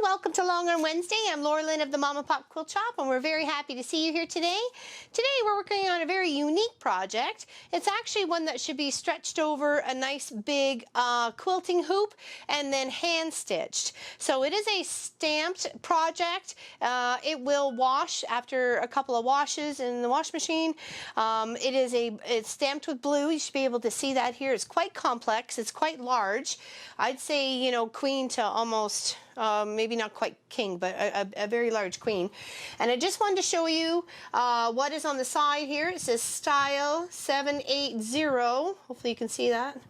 Welcome to Longarm Wednesday. I'm Laura Lynn of the Mama Pop Quilt Shop, and we're very happy to see you here today. Today we're working on a very unique project. It's actually one that should be stretched over a nice big quilting hoop and then hand stitched. So it is a stamped project. It will wash after a couple of washes in the wash machine. It's stamped with blue. You should be able to see that here. It's quite complex. It's quite large. I'd say, you know, queen to almost maybe not quite king, but a very large queen. And I just wanted to show you what is on the side here. It says Style 780. Hopefully you can see that.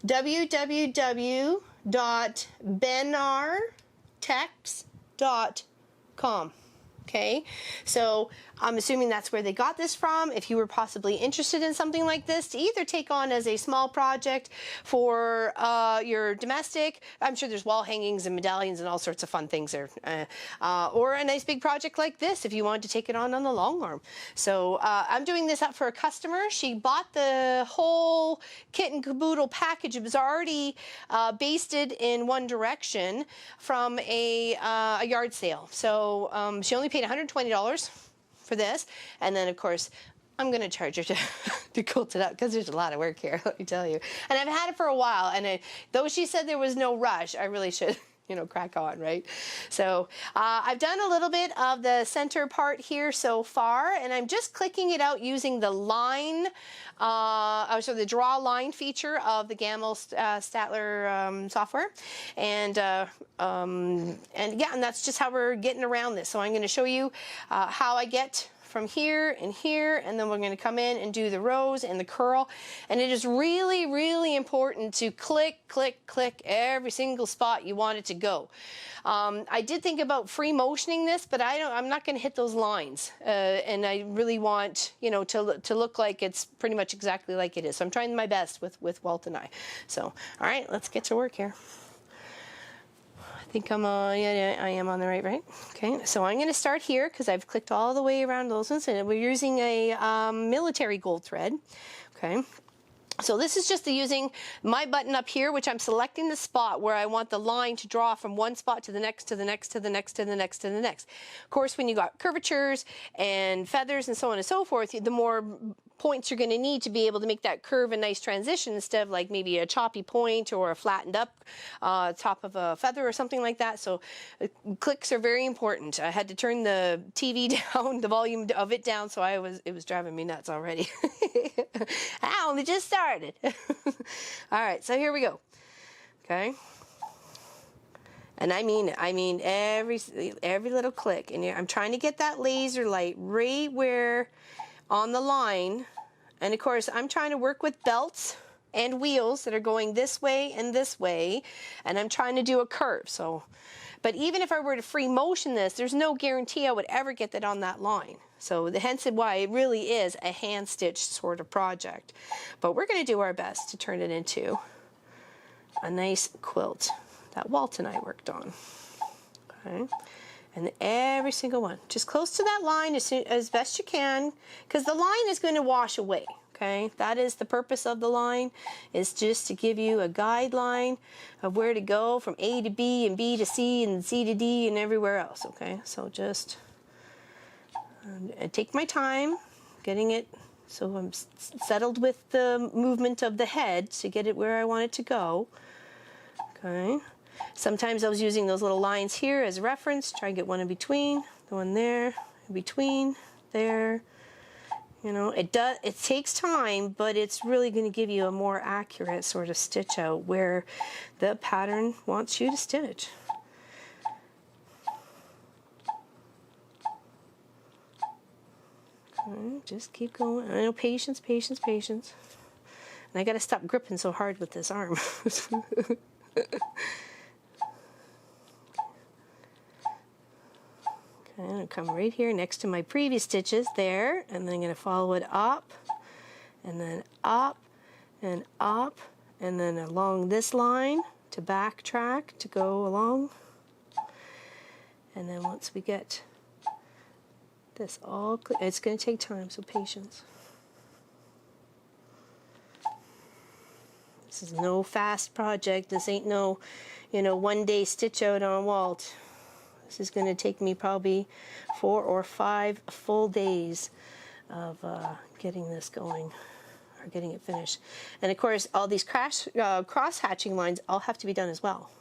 www.benartex.com. Okay, so I'm assuming that's where they got this from. If you were possibly interested in something like this to either take on as a small project for your domestic, I'm sure there's wall hangings and medallions and all sorts of fun things there, or a nice big project like this if you wanted to take it on the long arm. So I'm doing this up for a customer. She bought the whole kit and caboodle package. It was already basted in one direction from a yard sale. So she only paid $120 for this, and then of course I'm going to charge her to quilt it up because there's a lot of work here, let me tell you. And I've had it for a while, and though she said there was no rush, I really should, you know, crack on, right? So I've done a little bit of the center part here so far, and I'm just clicking it out using the line, the draw line feature of the Gamble Statler software, and yeah, and that's just how we're getting around this. So I'm going to show you how I get from here and here, and then we're going to come in and do the rows and the curl. And it is really, really important to click, click, click every single spot you want it to go. I did think about free motioning this, but I'm not going to hit those lines, and I really want, you know, to look like it's pretty much exactly like it is. So I'm trying my best with Walt and I. So all right, let's get to work here. I think I'm on, yeah, I am on the right. Okay, so I'm going to start here because I've clicked all the way around those ones, and we're using a military gold thread. Okay, so this is just using my button up here, which I'm selecting the spot where I want the line to draw from one spot to the next, to the next, to the next, to the next, to the next. Of course, when you got curvatures and feathers and so on and so forth, the more points you're going to need to be able to make that curve a nice transition instead of like maybe a choppy point or a flattened up top of a feather or something like that. So clicks are very important. I had to turn the TV down, the volume of it down, so it was driving me nuts already. I only just started. All right, so here we go. Okay. And I mean every little click, and I'm trying to get that laser light right where on the line. And of course I'm trying to work with belts and wheels that are going this way, and I'm trying to do a curve. So, but even if I were to free motion this, there's no guarantee I would ever get that on that line. So hence why it really is a hand stitched sort of project. But we're going to do our best to turn it into a nice quilt that Walt and I worked on. Okay. And every single one, just close to that line as best you can, because the line is going to wash away. Okay, that is the purpose of the line, is just to give you a guideline of where to go from A to B and B to C and C to D and everywhere else. Okay, so just take my time getting it so I'm settled with the movement of the head to get it where I want it to go. Okay. Sometimes I was using those little lines here as reference, try and get one in between, the one there, in between, there. You know, it takes time, but it's really going to give you a more accurate sort of stitch out where the pattern wants you to stitch. Okay, just keep going. I know, patience, patience, patience. And I got to stop gripping so hard with this arm. Okay, I'm going to come right here next to my previous stitches there, and then I'm going to follow it up, and then up, and up, and then along this line to backtrack to go along. And then once we get this all clear, it's going to take time, so patience. This is no fast project. This ain't no, one-day stitch out on Walt. This is going to take me probably 4 or 5 full days of getting this going, or getting it finished. And of course, all these cross-hatching lines all have to be done as well.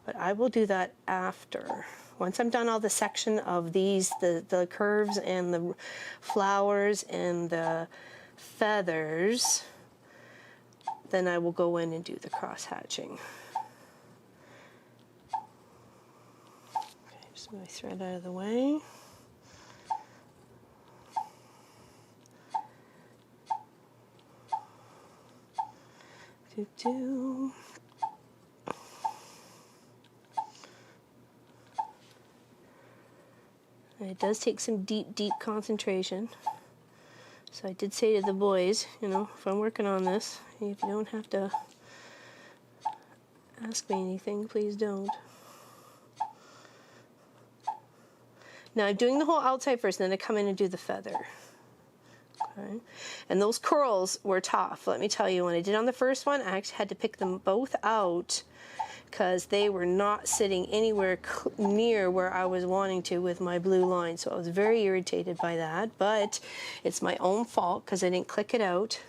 But I will do that after. Once I'm done all the section of these, the curves and the flowers and the feathers, then I will go in and do the cross-hatching. Okay, just move my thread out of the way. Do. It does take some deep, deep concentration. So I did say to the boys, if I'm working on this, if you don't have to ask me anything, please don't. Now I'm doing the whole outside first, and then I come in and do the feather. Okay. And those curls were tough. Let me tell you, when I did on the first one, I actually had to pick them both out because they were not sitting anywhere near where I was wanting to with my blue line. So I was very irritated by that, but it's my own fault because I didn't click it out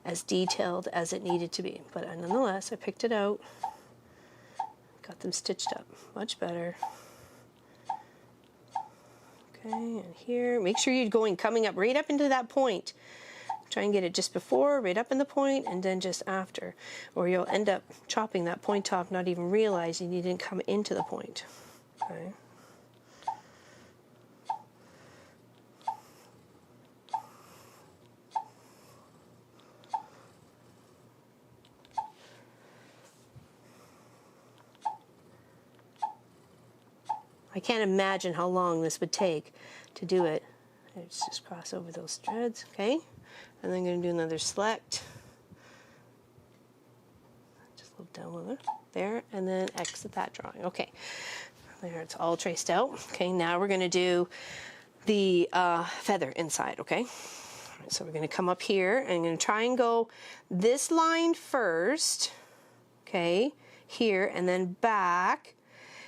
as detailed as it needed to be. But nonetheless, I picked it out, got them stitched up much better. Okay, and here, make sure you're coming up right up into that point. Try and get it just before, right up in the point, and then just after. Or you'll end up chopping that point off, not even realizing you didn't come into the point. Okay. I can't imagine how long this would take to do it. Let's just cross over those threads, okay? And then I'm going to do another select. Just a little down with it. There, and then exit that drawing. Okay, there, it's all traced out. Okay, now we're going to do the feather inside, okay? All right, so we're going to come up here, and I'm going to try and go this line first, okay, here, and then back.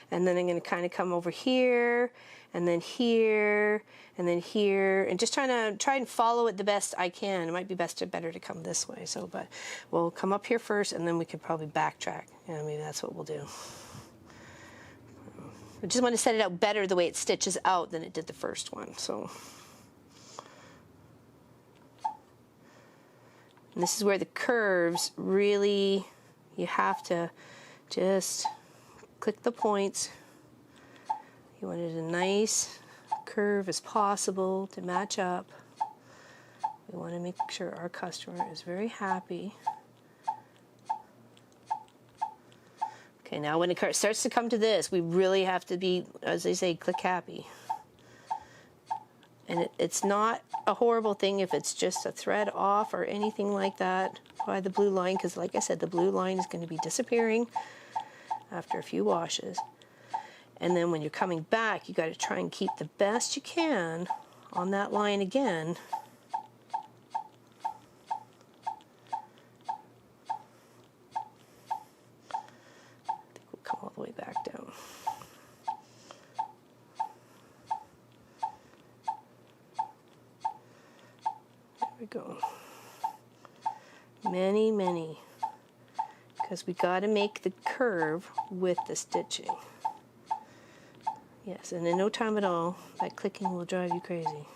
And then I'm going to kind of come over here, and then here, and then here, and just try and follow it the best I can. It might be better to come this way. So, but we'll come up here first, and then we could probably backtrack. Yeah, maybe that's what we'll do. I just want to set it out better the way it stitches out than it did the first one. So, and this is where the curves really, you have to just click the points. You want it a nice curve as possible to match up. We want to make sure our customer is very happy. Okay, now when it starts to come to this, we really have to be, as they say, click happy. And it's not a horrible thing if it's just a thread off or anything like that by the blue line, because like I said, the blue line is going to be disappearing after a few washes. And then when you're coming back, you got to try and keep the best you can on that line again. I think we'll come all the way back down. There we go. Many, many. Because we got to make the curve with the stitching. Yes, and in no time at all, that clicking will drive you crazy.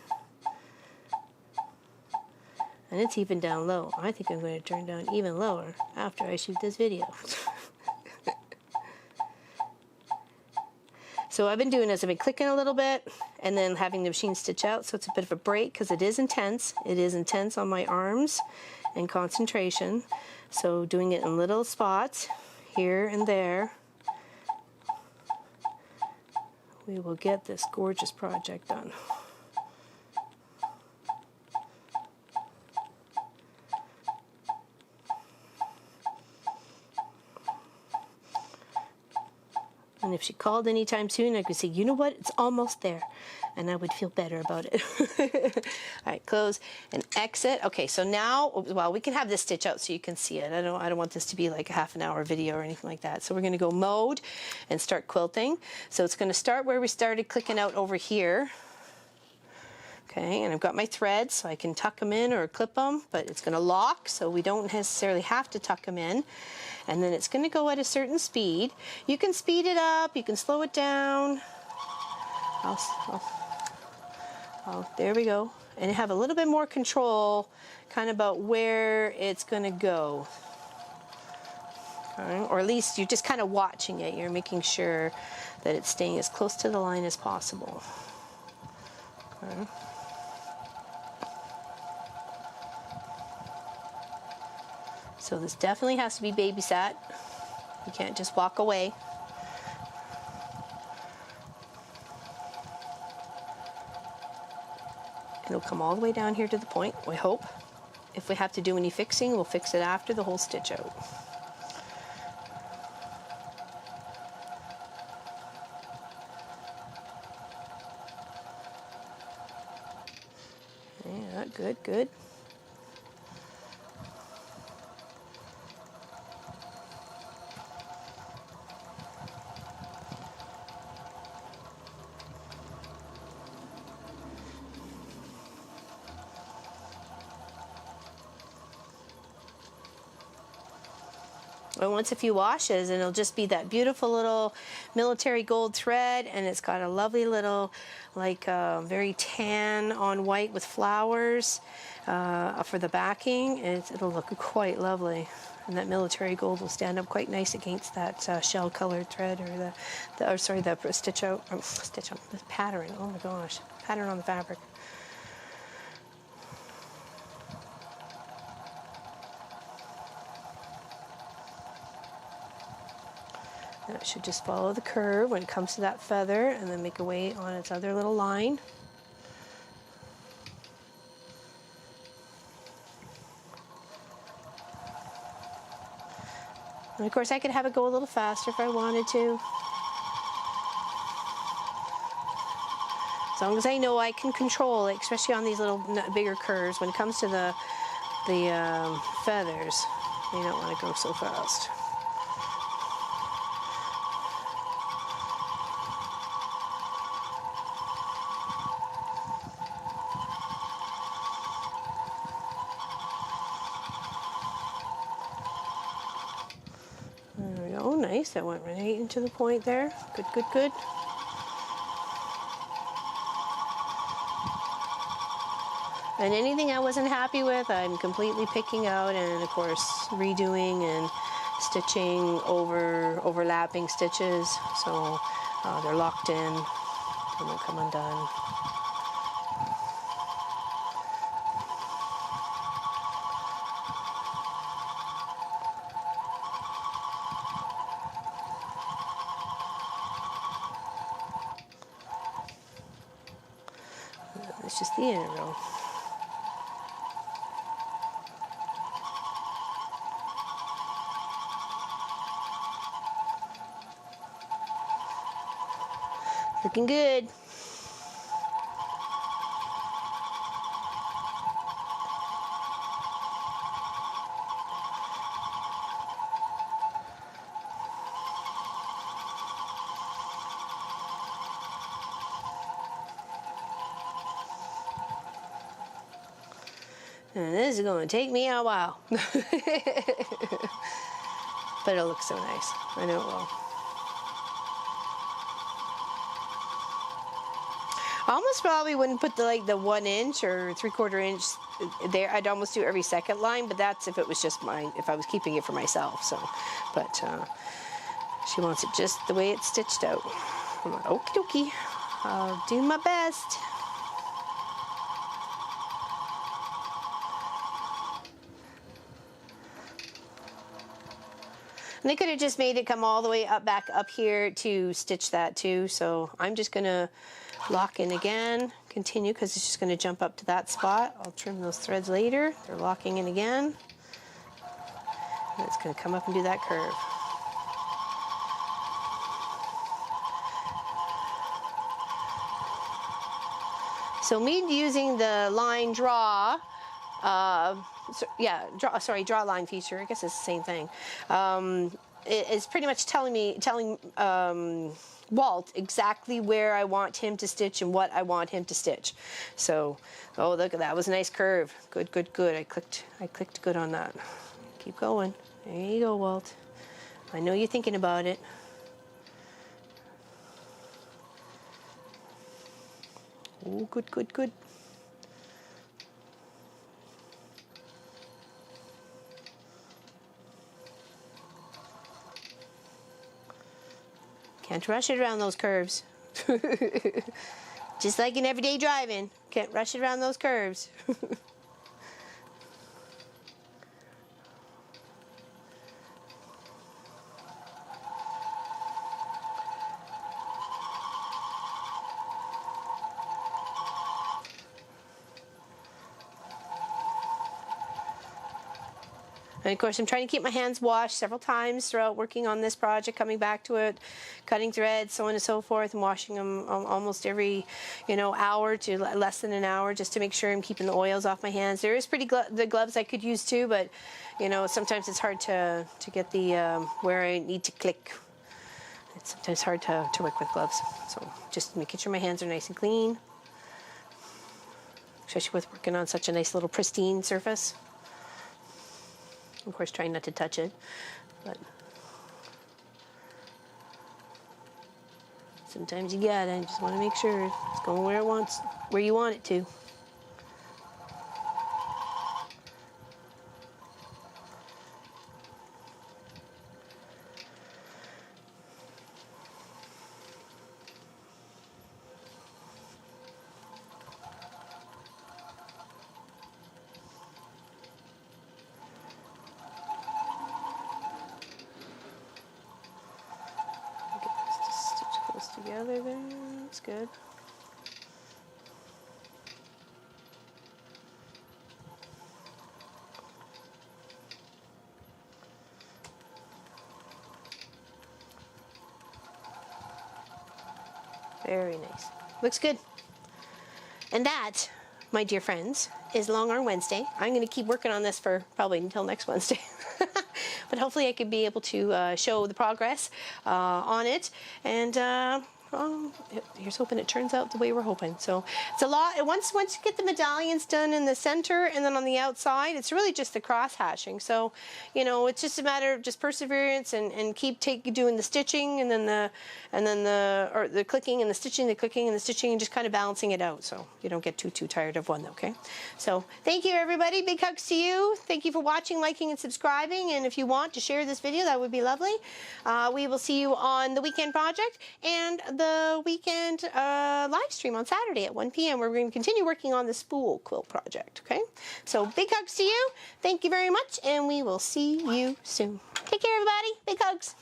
And it's even down low. I think I'm going to turn down even lower after I shoot this video. So I've been doing this, I've been clicking a little bit and then having the machine stitch out, so it's a bit of a break because it is intense. It is intense on my arms and concentration. So doing it in little spots here and there, we will get this gorgeous project done. And if she called anytime soon, I could say, you know what, it's almost there. And I would feel better about it. All right, close and exit. Okay, so now, well, we can have this stitch out so you can see it. I don't want this to be like a half-an-hour video or anything like that. So we're going to go mode and start quilting. So it's going to start where we started clicking out over here. Okay, and I've got my threads, so I can tuck them in or clip them, but it's going to lock, so we don't necessarily have to tuck them in. And then it's going to go at a certain speed. You can speed it up, you can slow it down. There we go. And have a little bit more control kind of about where it's going to go. Okay. Or at least you're just kind of watching it. You're making sure that it's staying as close to the line as possible. Okay. So this definitely has to be babysat. You can't just walk away. It'll come all the way down here to the point, we hope. If we have to do any fixing, we'll fix it after the whole stitch out. Yeah, good, good. And once a few washes, and it'll just be that beautiful little military gold thread, and it's got a lovely little, like very tan on white with flowers for the backing. It'll look quite lovely, and that military gold will stand up quite nice against that shell colored thread, or the stitch out, the pattern. Oh my gosh, pattern on the fabric. And it should just follow the curve when it comes to that feather, and then make a way on its other little line. And of course I could have it go a little faster if I wanted to. As long as I know I can control it, especially on these little bigger curves. When it comes to the feathers, you don't want to go so fast. There we go. Nice. That went right into the point there. Good, good, good. And anything I wasn't happy with, I'm completely picking out, and of course redoing and stitching over overlapping stitches, so they're locked in and won't come undone. It's just the inner row. Looking good. And this is going to take me a while. But it'll look so nice. I know it will. I almost probably wouldn't put the 1 inch or 3/4 inch there. I'd almost do every second line, but that's if it was just mine, if I was keeping it for myself. So, but she wants it just the way it's stitched out. I'm like, okie dokie, I'll do my best. And they could have just made it come all the way up, back up here to stitch that too. So I'm just gonna lock in again, continue, because it's just gonna jump up to that spot. I'll trim those threads later. They're locking in again. And it's gonna come up and do that curve. So me using the line draw, draw line feature, I guess it's the same thing, is pretty much telling Walt exactly where I want him to stitch and what I want him to stitch. So, oh look, that was a nice curve. Good, good, good. I clicked good on that. Keep going. There you go, Walt. I know you're thinking about it. Oh, good, good, good. Can't rush it around those curves. Just like in everyday driving. Can't rush it around those curves. And of course, I'm trying to keep my hands washed several times throughout working on this project, coming back to it, cutting threads, so on and so forth, and washing them almost every, hour to less than an hour, just to make sure I'm keeping the oils off my hands. There is the gloves I could use too, but sometimes it's hard to get the where I need to click. It's sometimes hard to work with gloves. So just making sure my hands are nice and clean, especially with working on such a nice little pristine surface. Of course, trying not to touch it, but sometimes you gotta. You just want to make sure it's going where you want it to. Together there, that's good. Very nice. Looks good. And that, my dear friends, is Longarm Wednesday. I'm going to keep working on this for probably until next Wednesday. But hopefully I could be able to show the progress on it. And here's hoping it turns out the way we're hoping. So it's a lot. Once you get the medallions done in the center and then on the outside, it's really just the cross hatching. So it's just a matter of just perseverance and keep doing the stitching and then the clicking and the stitching, the clicking and the stitching, and just kind of balancing it out so you don't get too tired of one. Okay. So thank you, everybody. Big hugs to you. Thank you for watching, liking, and subscribing. And if you want to share this video, that would be lovely. We will see you on the weekend project and the weekend live stream on Saturday at 1 p.m. where we're going to continue working on the spool quilt project. Okay, so big hugs to you. Thank you very much, and we will see you soon. Take care, everybody. Big hugs.